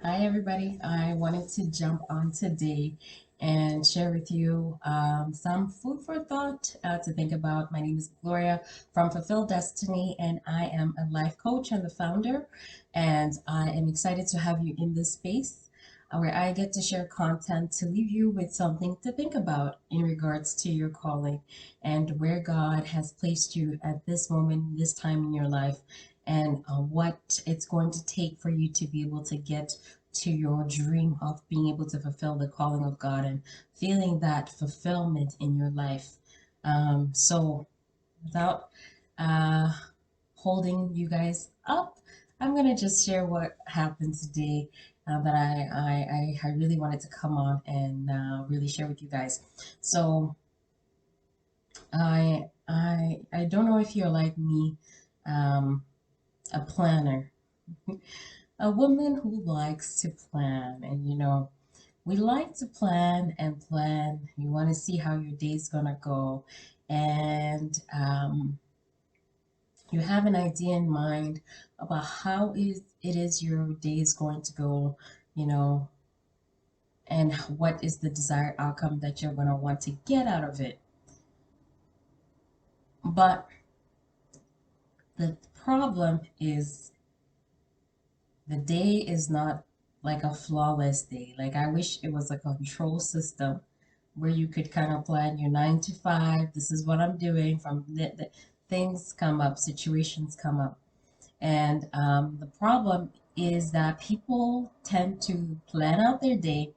Hi, everybody. I wanted to jump on today and share with you some food for thought to think about. My name is Gloria from Fulfill Destiny, and I am a life coach and the founder. And I am excited to have you in this space where I get to share content to leave you with something to think about in regards to your calling and where God has placed you at this moment, this time in your life, and what it's going to take for you to be able to get to your dream of being able to fulfill the calling of God and feeling that fulfillment in your life. So, without uh, holding you guys up, I'm gonna just share what happened today that I really wanted to come on and really share with you guys. So I don't know if you're like me, um, a planner, a woman who likes to plan, and we like to plan and plan. You want to see how your day's gonna go, and you have an idea in mind about how it is your day is going to go, you know, and what is the desired outcome that you're gonna want to get out of it. But the problem is the day is not like a flawless day. Like I wish it was a control system where you could kind of plan your 9 to 5. This is what I'm doing. From things come up, situations come up, and the problem is that people tend to plan out their day,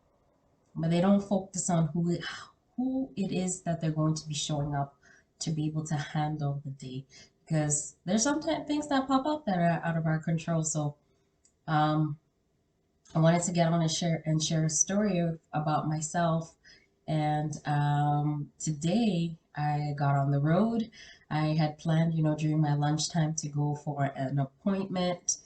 but they don't focus on who it is that they're going to be showing up to be able to handle the day. Because there's sometimes things that pop up that are out of our control. So um, I wanted to get on and share a story about myself. And today I got on the road. I had planned, during my lunchtime to go for an appointment.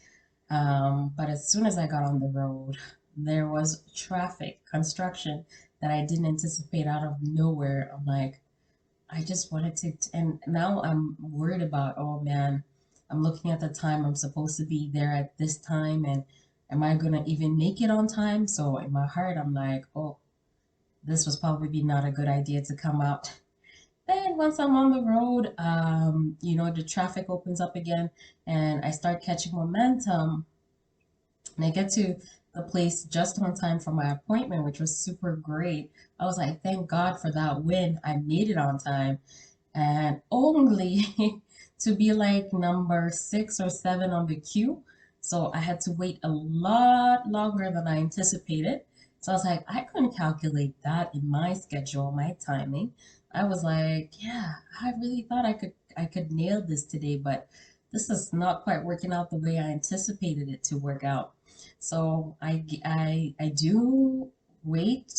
But as soon as I got on the road, there was traffic, construction that I didn't anticipate out of nowhere. I'm like, I just wanted to, and now I'm worried about, oh man, I'm looking at the time. I'm supposed to be there at this time, and am I gonna even make it on time? So in my heart, I'm like, oh, this was probably not a good idea to come out. Then once I'm on the road, the traffic opens up again, and I start catching momentum, and I get to the place just on time for my appointment, which was super great. I was like, thank God for that win. I made it on time and only to be like number 6 or 7 on the queue. So I had to wait a lot longer than I anticipated. So I was like, I couldn't calculate that in my schedule, my timing. I was like, yeah, I really thought I could nail this today, but this is not quite working out the way I anticipated it to work out. So I do wait.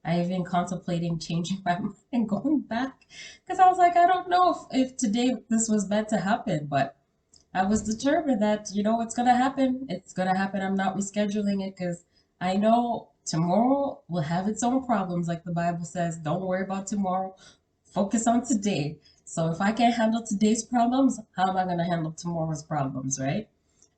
I even contemplating changing my mind and going back because I was like, I don't know if today this was meant to happen, but I was determined that, it's going to happen. It's going to happen. I'm not rescheduling it because I know tomorrow will have its own problems. Like the Bible says, don't worry about tomorrow. Focus on today. So if I can't handle today's problems, how am I going to handle tomorrow's problems, right?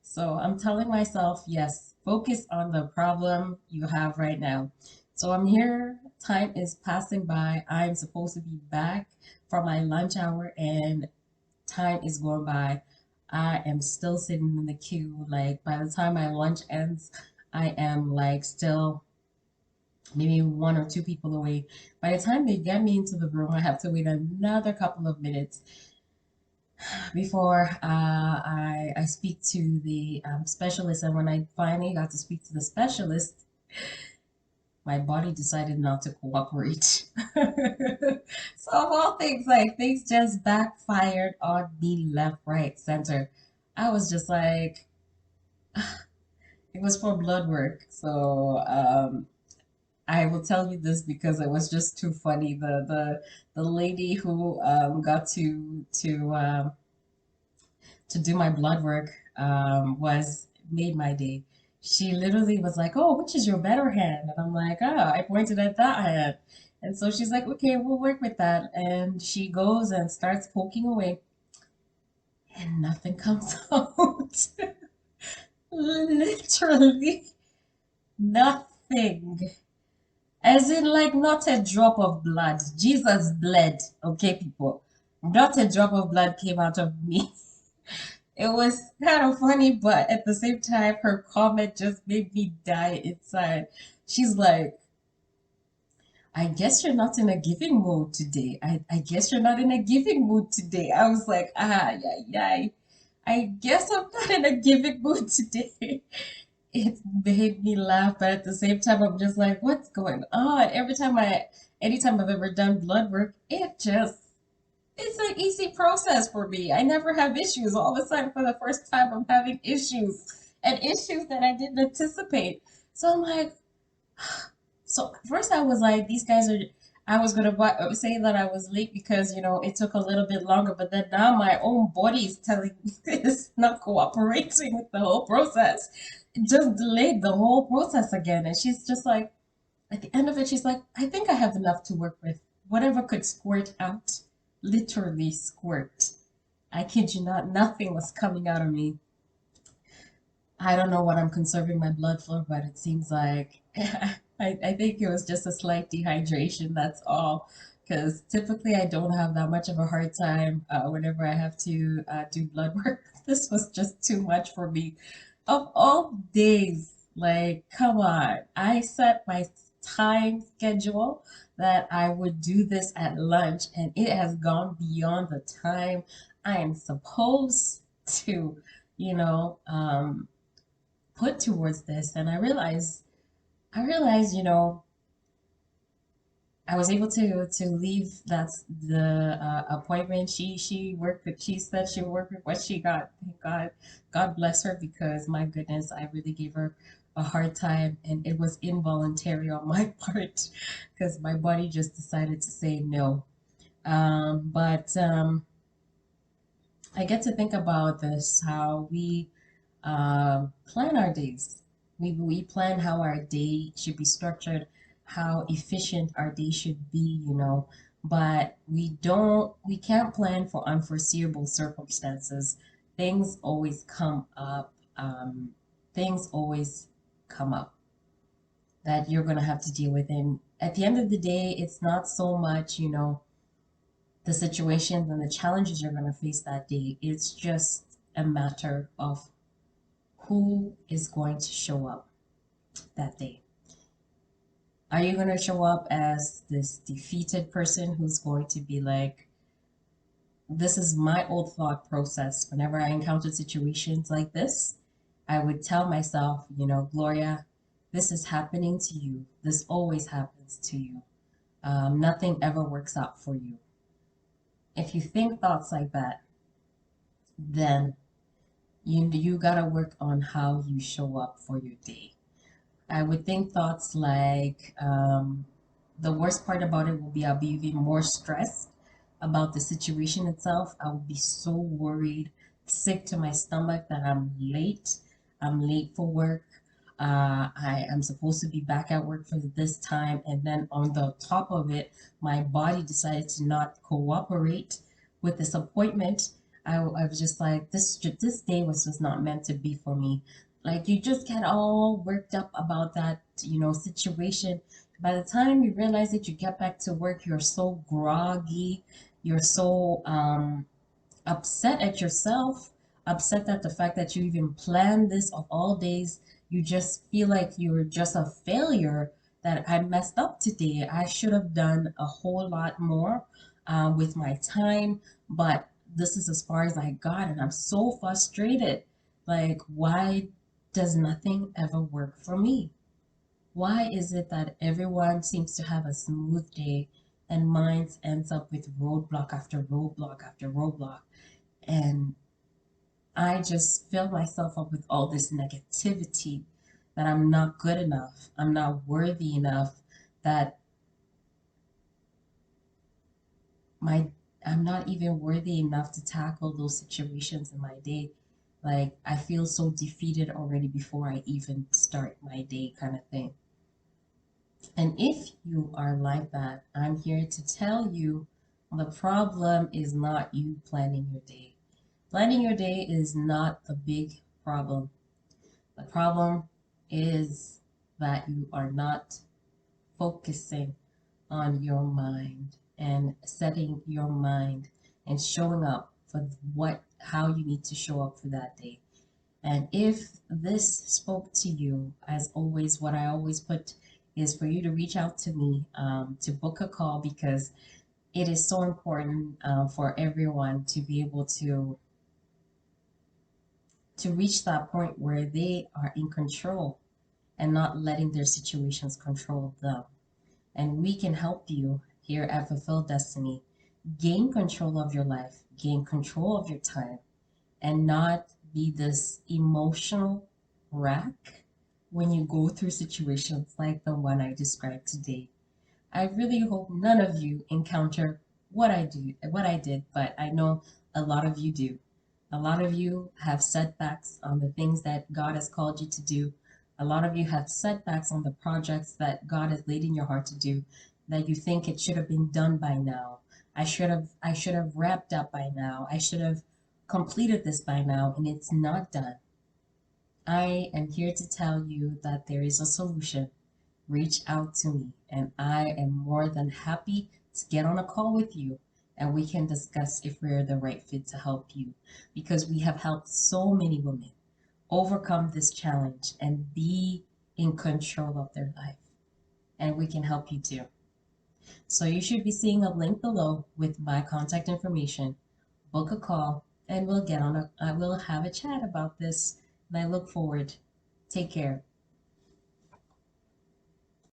So I'm telling myself, yes, focus on the problem you have right now. So I'm here, time is passing by. I'm supposed to be back for my lunch hour, and time is going by. I am still sitting in the queue. Like by the time my lunch ends, I am like still maybe 1 or 2 people away. By the time they get me into the room, I have to wait another couple of minutes before I speak to the specialist. And when I finally got to speak to the specialist, my body decided not to cooperate. So of all things, like things just backfired on me left, right, center. I was just like, it was for blood work. So I will tell you this because it was just too funny. The lady who got to do my blood work was made my day. She literally was like, "Oh, which is your better hand?" And I'm like, "Ah," I pointed at that hand. And so she's like, "Okay, we'll work with that." And she goes and starts poking away, and nothing comes out. Literally. Nothing. As in, like, not a drop of blood. Jesus bled, okay, people? Not a drop of blood came out of me. It was kind of funny, but at the same time, her comment just made me die inside. She's like, I guess you're not in a giving mood today. I guess you're not in a giving mood today. I was like, yeah, yeah. I guess I'm not in a giving mood today. It made me laugh, but at the same time, I'm just like, what's going on? Anytime I've ever done blood work, it's an easy process for me. I never have issues. All of a sudden, for the first time, I'm having issues and issues that I didn't anticipate. So I'm like, so first I was like, these guys are. I was gonna say that I was late because it took a little bit longer, but then now my own body is telling me it's not cooperating with the whole process. It just delayed the whole process again, and she's just like, at the end of it, she's like, I think I have enough to work with. Whatever could squirt out, literally squirt. I kid you not, nothing was coming out of me. I don't know what I'm conserving my blood for, but it seems like I think it was just a slight dehydration. That's all. Because typically I don't have that much of a hard time whenever I have to do blood work. This was just too much for me. Of all days, like, come on. I set my time schedule that I would do this at lunch, and it has gone beyond the time I am supposed to, you know. Put towards this, and I realized I was able to leave the appointment. She said she worked with what she got. Thank God bless her, because my goodness, I really gave her a hard time, and it was involuntary on my part because my body just decided to say no. But I get to think about this, how we plan our days. We plan how our day should be structured, how efficient our day should be. But we can't plan for unforeseeable circumstances. Things always come up. Things always come up that you're going to have to deal with. And at the end of the day, it's not so much, the situations and the challenges you're going to face that day. It's just a matter of who is going to show up that day. Are you going to show up as this defeated person who's going to be like, this is my old thought process. Whenever I encountered situations like this, I would tell myself, Gloria, this is happening to you. This always happens to you. Nothing ever works out for you. If you think thoughts like that, then you gotta work on how you show up for your day. I would think thoughts like, the worst part about it will be I'll be even more stressed about the situation itself. I will be so worried, sick to my stomach that I'm late. I'm late for work. I am supposed to be back at work for this time, and then on the top of it, my body decided to not cooperate with this appointment. I was just like, this day was just not meant to be for me. Like, you just get all worked up about that situation. By the time you realize that you get back to work, you're so groggy, you're so upset at yourself, upset at the fact that you even planned this of all days. You just feel like you're just a failure, that I messed up today. I should have done a whole lot more with my time, but this is as far as I got, and I'm so frustrated. Like, why does nothing ever work for me? Why is it that everyone seems to have a smooth day and mine ends up with roadblock after roadblock after roadblock? And I just fill myself up with all this negativity that I'm not good enough, I'm not worthy enough, that my I'm not even worthy enough to tackle those situations in my day. Like, I feel so defeated already before I even start my day, kind of thing. And if you are like that, I'm here to tell you the problem is not you planning your day. Planning your day is not the big problem. The problem is that you are not focusing on your mind and setting your mind and showing up for how you need to show up for that day. And if this spoke to you, as always, what I always put is for you to reach out to me, to book a call, because it is so important for everyone to be able to reach that point where they are in control and not letting their situations control them. And we can help you here at Fulfill Destiny gain control of your life, gain control of your time, and not be this emotional wreck when you go through situations like the one I described today. I really hope none of you encounter what I did, but I know a lot of you do. A lot of you have setbacks on the things that God has called you to do. A lot of you have setbacks on the projects that God has laid in your heart to do that you think it should have been done by now. I should have wrapped up by now. I should have completed this by now, and it's not done. I am here to tell you that there is a solution. Reach out to me, and I am more than happy to get on a call with you and we can discuss if we're the right fit to help you, because we have helped so many women overcome this challenge and be in control of their life, and we can help you too. So you should be seeing a link below with my contact information. Book a call and we'll have a chat about this, and I look forward. Take care.